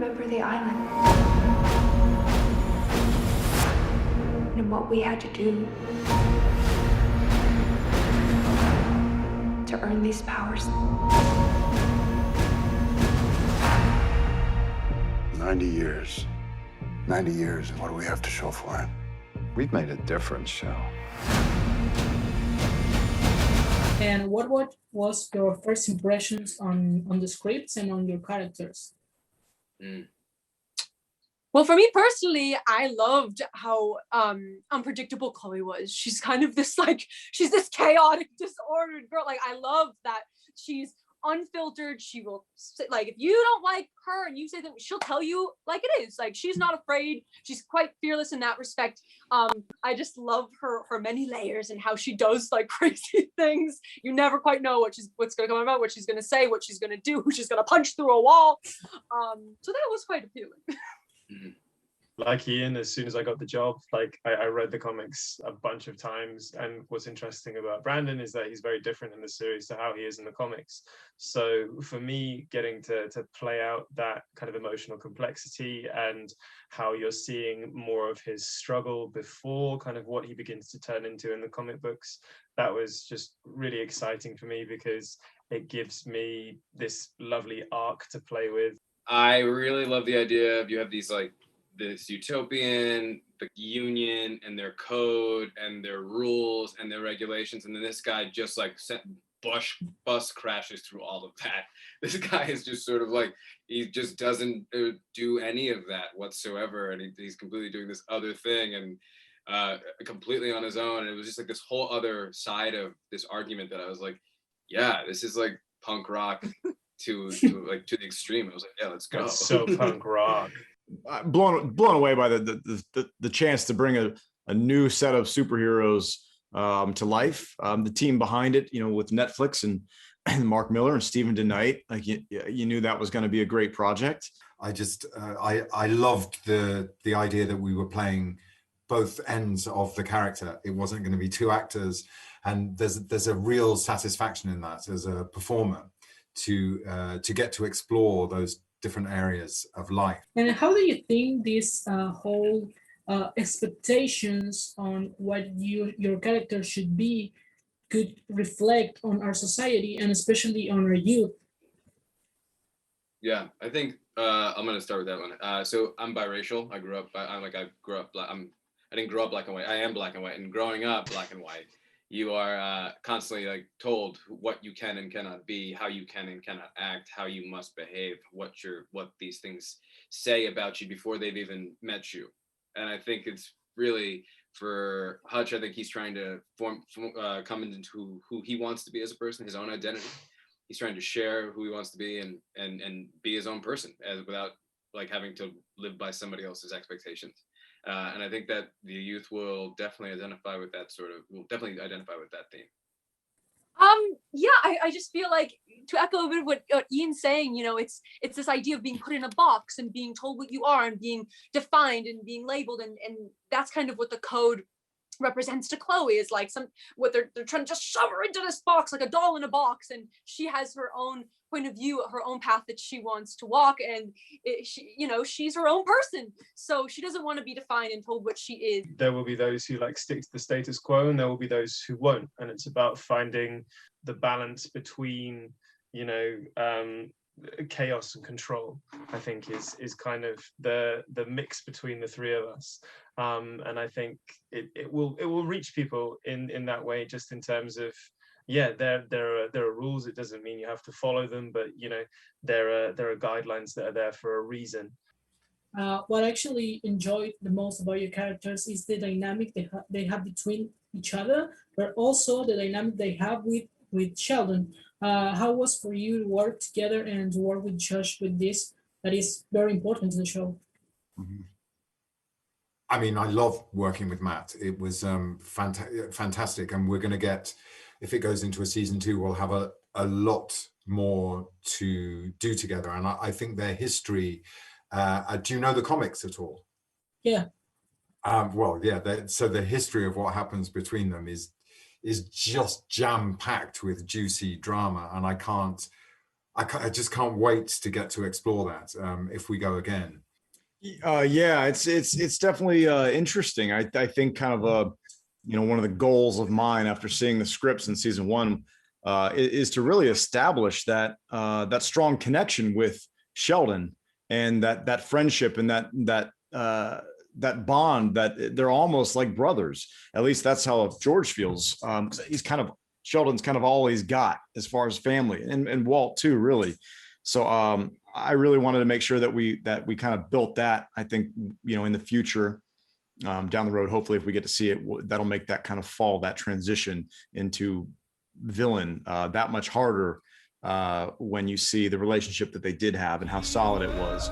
remember the island and what we had to do to earn these powers. 90 years. 90 years, and what do we have to show for it? We've made a difference, Shell. And what was your first impressions on the scripts and on your characters? Well, for me personally, I loved how unpredictable Chloe was. She's kind of this she's this chaotic, disordered girl. Like, I love that she's unfiltered. She will say, like, if you don't like her and you say that, she'll tell you like it is. Like, she's not afraid. She's quite fearless in that respect. I just love her many layers and how she does like crazy things. You never quite know what's gonna come about, what she's gonna say, what she's gonna do, who she's gonna punch through a wall. So that was quite appealing. Like Ian, as soon as I got the job, like I read the comics a bunch of times, and what's interesting about Brandon is that he's very different in the series to how he is in the comics. So for me, getting to play out that kind of emotional complexity and how you're seeing more of his struggle before kind of what he begins to turn into in the comic books, that was just really exciting for me because it gives me this lovely arc to play with. I really love the idea of you have these like this utopian, the union and their code and their rules and their regulations, and then this guy just like bus crashes through all of that. This guy is just sort of like, he just doesn't do any of that whatsoever, and he's completely doing this other thing and completely on his own. And it was just like this whole other side of this argument that I was like, yeah, this is like punk rock to the extreme. I was like, yeah, let's go. That's so punk rock. Blown away by the chance to bring a new set of superheroes to life. The team behind it, with Netflix and Mark Miller and Stephen DeKnight, like you knew that was going to be a great project. I loved the idea that we were playing both ends of the character. It wasn't going to be two actors, and there's a real satisfaction in that as a performer to get to explore those different areas of life. And how do you think this whole expectations on what your character should be could reflect on our society and especially on our youth? Yeah, I think I'm gonna start with that one. So I'm biracial. I grew up black. I didn't grow up black and white. I am black and white, and growing up black and white, you are constantly like told what you can and cannot be, how you can and cannot act, how you must behave, what these things say about you before they've even met you. And I think it's really for Hutch, I think he's trying to come into who he wants to be as a person, his own identity. He's trying to share who he wants to be and be his own person without like having to live by somebody else's expectations. And I think that the youth will definitely identify with that theme. Yeah, I just feel like, to echo a bit of what Ian's saying, it's this idea of being put in a box and being told what you are and being defined and being labeled, and that's kind of what the code represents to Chloe, is like what they're trying to just shove her into this box like a doll in a box, and she has her own point of view, her own path that she wants to walk, and she's her own person, so she doesn't want to be defined and told what she is. There will be those who like stick to the status quo, and there will be those who won't, and it's about finding the balance between chaos and control. I think is kind of the mix between the three of us, and I think it will reach people in that way, just in terms of, yeah, there are rules. It doesn't mean you have to follow them, but there are guidelines that are there for a reason. What I actually enjoyed the most about your characters is the dynamic they have between each other, but also the dynamic they have with Sheldon. How was for you to work together and to work with Josh with this? That is very important to the show. Mm-hmm. I mean, I love working with Matt. It was fantastic, and we're going to get, if it goes into a season 2, we'll have a lot more to do together. And I think their history, do you know the comics at all? Yeah. Well, yeah. So the history of what happens between them is just jam-packed with juicy drama. And I can't I just can't wait to get to explore that if we go again. Yeah, it's definitely interesting. I think kind of one of the goals of mine after seeing the scripts in season one is to really establish that that strong connection with Sheldon, and that friendship, and that bond, that they're almost like brothers. At least that's how George feels. Sheldon's kind of all he's got as far as family, and Walt too, really. So I really wanted to make sure that we kind of built that. I think, in the future, down the road, hopefully if we get to see it, that'll make that kind of fall, that transition into villain that much harder when you see the relationship that they did have and how solid it was.